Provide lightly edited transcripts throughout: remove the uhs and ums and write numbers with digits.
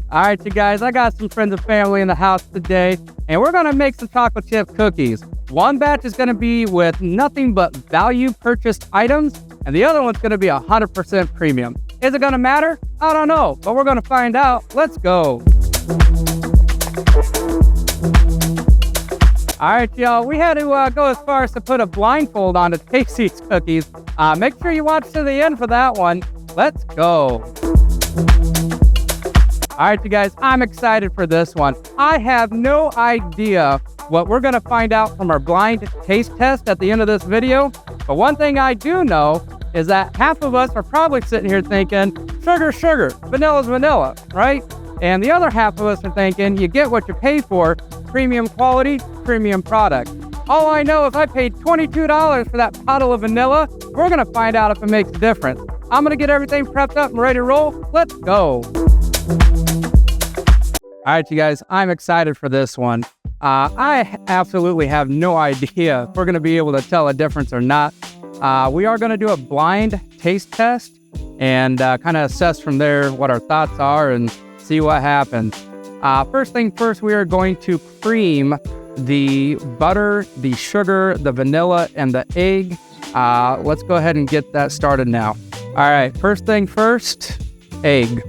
All right, you guys, I got some friends and family in the house today, and we're gonna make some chocolate chip cookies. One batch is gonna be with nothing but value purchased items, and the other one's gonna be 100% premium. Is it gonna matter? I don't know, but we're gonna find out. Let's go. All right, y'all, we had to go as far as to put a blindfold on to taste these cookies. Make sure you watch to the end for that one. Let's go. All right, you guys, I'm excited for this one. I have no idea what we're gonna find out from our blind taste test at the end of this video, but one thing I do know is that half of us are probably sitting here thinking, sugar, sugar, vanilla's vanilla, right? And the other half of us are thinking, you get what you pay for, premium quality, premium product. All I know is I paid $22 for that bottle of vanilla. We're gonna find out if it makes a difference. I'm gonna get everything prepped up and ready to roll. Let's go. All right, you guys, I'm excited for this one. I absolutely have no idea if we're gonna be able to tell a difference or not. We are gonna do a blind taste test and kind of assess from there what our thoughts are and see what happens. First thing first, we are going to cream the butter, the sugar, the vanilla, and the egg. Let's go ahead and get that started now. All right, first thing first, egg.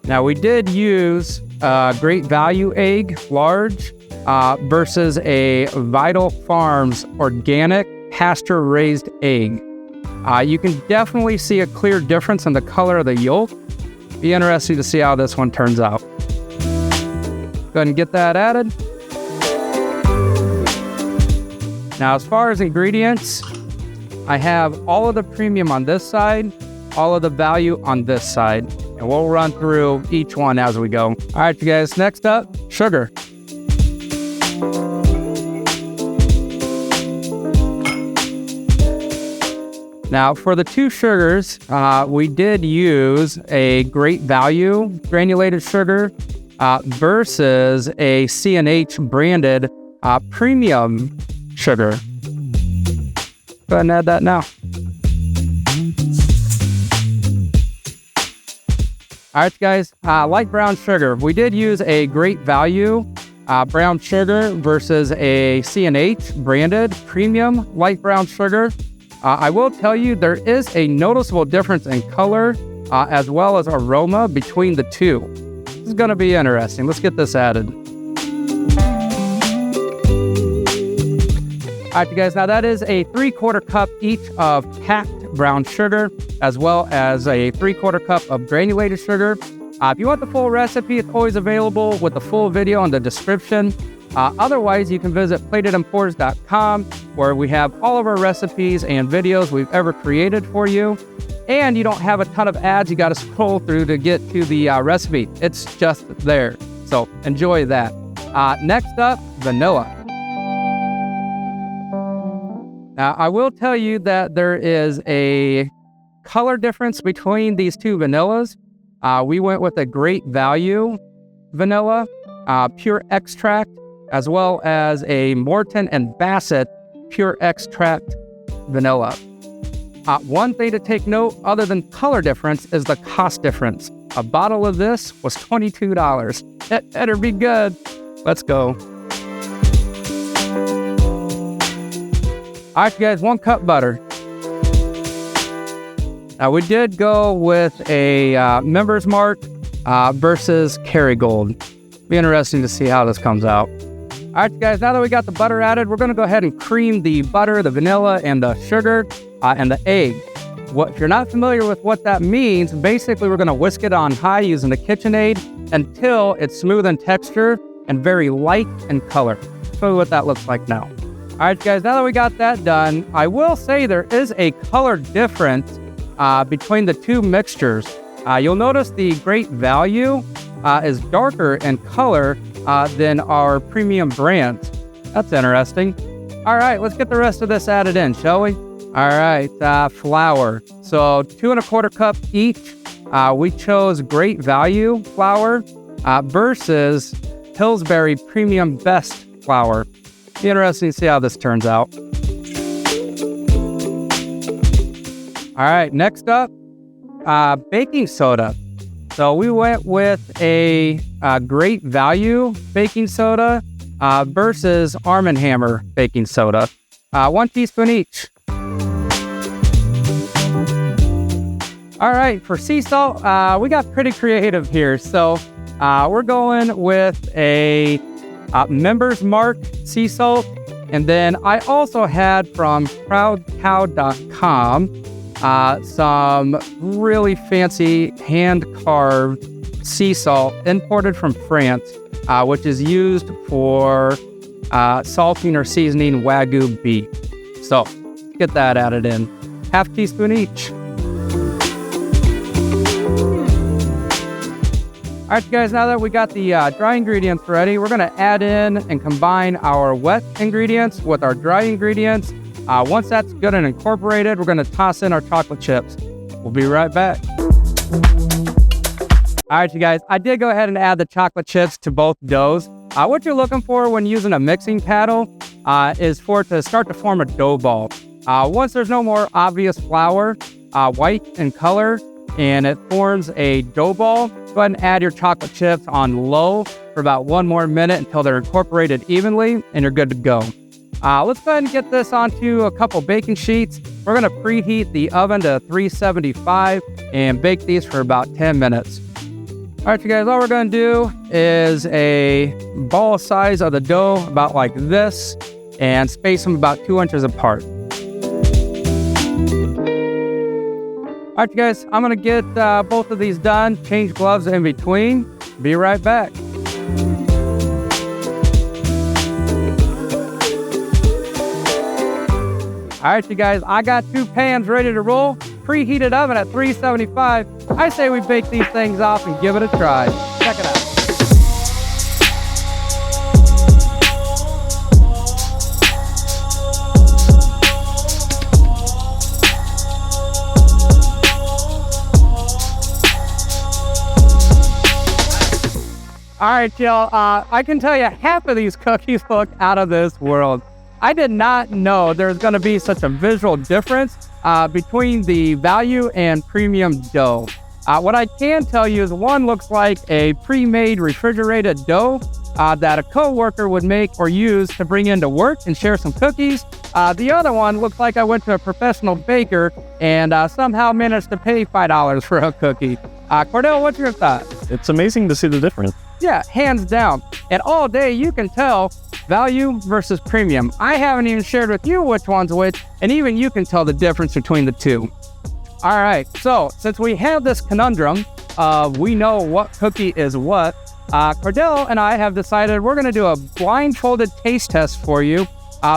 Now we did use Great Value egg, large, versus a Vital Farms organic pasture raised egg. You can definitely see a clear difference in the color of the yolk. Be interesting to see how this one turns out. Go ahead and get that added. Now, as far as ingredients, I have all of the premium on this side, all of the value on this side, and we'll run through each one as we go. All right, you guys, next up, sugar. Now, for the two sugars, we did use a Great Value granulated sugar versus a C&H branded premium sugar. Go ahead and add that now. All right, guys, light brown sugar. We did use a Great Value brown sugar versus a C&H branded premium light brown sugar. I will tell you there is a noticeable difference in color as well as aroma between the two. This is going to be interesting. Let's get this added. All right, you guys, now that is a 3/4 cup each of packed brown sugar as well as a 3/4 cup of granulated sugar. If you want the full recipe, it's always available with the full video in the description. Otherwise, you can visit platedandpours.com where we have all of our recipes and videos we've ever created for you. And you don't have a ton of ads you got to scroll through to get to the recipe. It's just there. So enjoy that. Next up, vanilla. Now, I will tell you that there is a color difference between these two vanillas. We went with a Great Value vanilla, pure extract, as well as a Morton and Bassett pure extract vanilla. One thing to take note, other than color difference, is the cost difference. A bottle of this was $22. That better be good. Let's go. All right, guys, 1 cup butter. Now, we did go with a Member's Mark versus Kerrygold. Be interesting to see how this comes out. All right, guys, now that we got the butter added, we're going to go ahead and cream the butter, the vanilla, and the sugar, and the egg. If you're not familiar with what that means, basically we're going to whisk it on high using the KitchenAid until it's smooth in texture and very light in color. Show you what that looks like now. All right, guys, now that we got that done, I will say there is a color difference between the two mixtures. You'll notice the Great Value is darker in color than our premium brand. That's interesting. All right, let's get the rest of this added in, shall we? All right, flour. So 2 1/4 cup each. We chose Great Value flour versus Pillsbury Premium Best flour. Be interesting to see how this turns out. All right, next up, baking soda. So we went with a Great Value baking soda versus Arm & Hammer baking soda. 1 teaspoon each. All right, for sea salt, we got pretty creative here. So we're going with a Member's Mark sea salt. And then I also had from proudcow.com some really fancy hand-carved sea salt imported from France, which is used for salting or seasoning Wagyu beef. So get that added in. 1/2 teaspoon each. All right, guys, now that we got the dry ingredients ready, we're going to add in and combine our wet ingredients with our dry ingredients. Once that's good and incorporated, we're going to toss in our chocolate chips. We'll be right back. All right, you guys, I did go ahead and add the chocolate chips to both doughs. What you're looking for when using a mixing paddle is for it to start to form a dough ball. Once there's no more obvious flour, white in color, and it forms a dough ball, go ahead and add your chocolate chips on low for about 1 more minute until they're incorporated evenly, and you're good to go. Let's go ahead and get this onto a couple baking sheets. We're going to preheat the oven to 375 and bake these for about 10 minutes. All right, you guys, all we're going to do is a ball size of the dough, about like this, and space them about 2 inches apart. All right, you guys, I'm going to get both of these done, change gloves in between. Be right back. All right, you guys, I got 2 pans ready to roll. Preheated oven at 375. I say we bake these things off and give it a try. Check it out. All right, y'all, I can tell you half of these cookies look out of this world. I did not know there's going to be such a visual difference between the value and premium dough. What I can tell you is one looks like a pre-made refrigerated dough that a co-worker would make or use to bring into work and share some cookies. The other one looks like I went to a professional baker and somehow managed to pay $5 for a cookie. Cordell, what's your thought? It's amazing to see the difference. Yeah, hands down. And all day you can tell value versus premium. I haven't even shared with you which one's which, and even you can tell the difference between the two. All right, so since we have this conundrum of we know what cookie is what, Cordell and I have decided we're going to do a blindfolded taste test for you.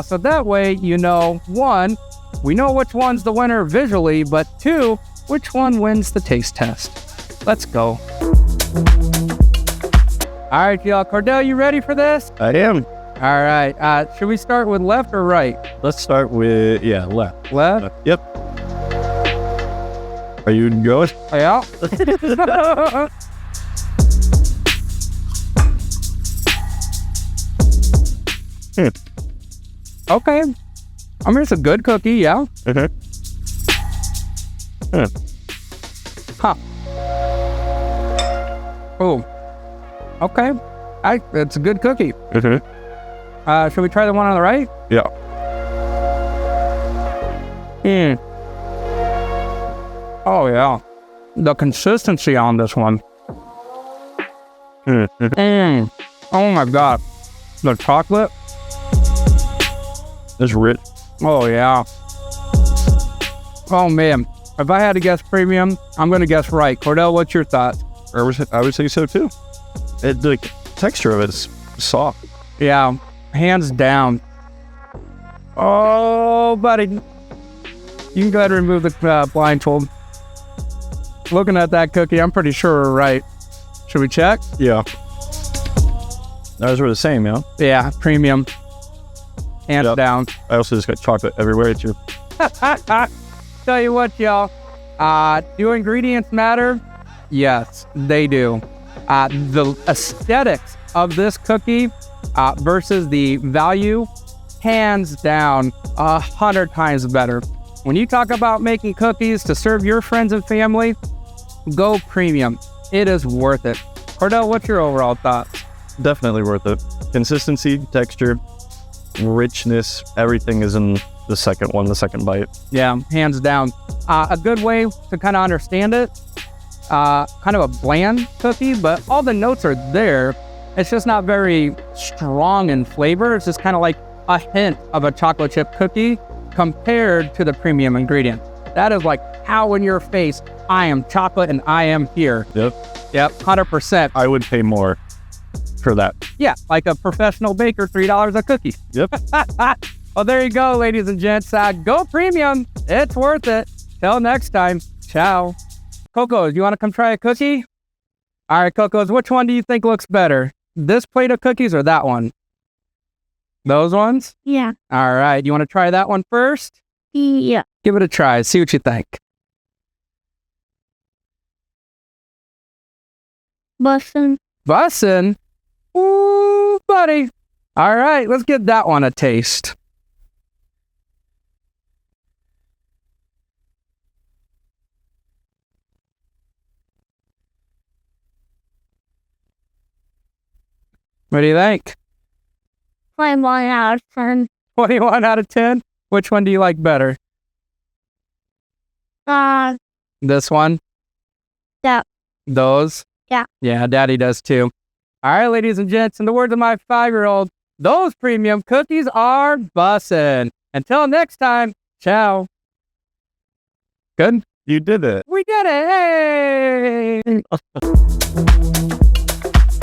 So that way, you know, 1, we know which one's the winner visually, but 2, which one wins the taste test. Let's go. All right, y'all. Cordell, you ready for this? I am. All right. Should we start with left or right? Let's start with, left. Left? Yep. Are you going? Yeah. Okay. I mean, it's a good cookie, yeah. Okay. Huh. Oh. Okay. It's a good cookie. Should we try the one on the right? Yeah. Oh, yeah. The consistency on this one. Oh, my God. The chocolate. It's rich. Oh, yeah. Oh, man. If I had to guess premium, I'm going to guess right. Cordell, what's your thoughts? I would say so, too. The texture of it is soft. Yeah, hands down. Oh, buddy. You can go ahead and remove the blindfold. Looking at that cookie, I'm pretty sure we're right. Should we check? Yeah. Those were the same, yeah? Yeah, premium. Hands down. I also just got chocolate everywhere, too. Tell you what, y'all. Do ingredients matter? Yes, they do. The aesthetics of this cookie versus the value, hands down, 100 times better. When you talk about making cookies to serve your friends and family, go premium. It is worth it. Cordell, what's your overall thoughts? Definitely worth it. Consistency, texture, richness, everything is in the second bite. Yeah, hands down. A good way to kind of understand it, kind of a bland cookie, but all the notes are there. It's just not very strong in flavor. It's just kind of like a hint of a chocolate chip cookie compared to the premium ingredient. That is like how in your face, I am chocolate and I am here. Yep. Yep, 100%. I would pay more for that. Yeah, like a professional baker, $3 a cookie. Yep. Well, there you go, ladies and gents. Go premium. It's worth it. Till next time. Ciao. Coco, do you want to come try a cookie? All right, Cocos, which one do you think looks better? This plate of cookies or that one? Those ones? Yeah. All right. You want to try that one first? Yeah. Give it a try. See what you think. Bussin'? Ooh, buddy. All right. Let's give that one a taste. What do you think? 21 out of 10. 21 out of 10? Which one do you like better? This one? That. Those? Yeah. Yeah, Daddy does too. All right, ladies and gents, in the words of my 5-year-old, those premium cookies are bussin'. Until next time, ciao. Good? You did it. We did it. Hey!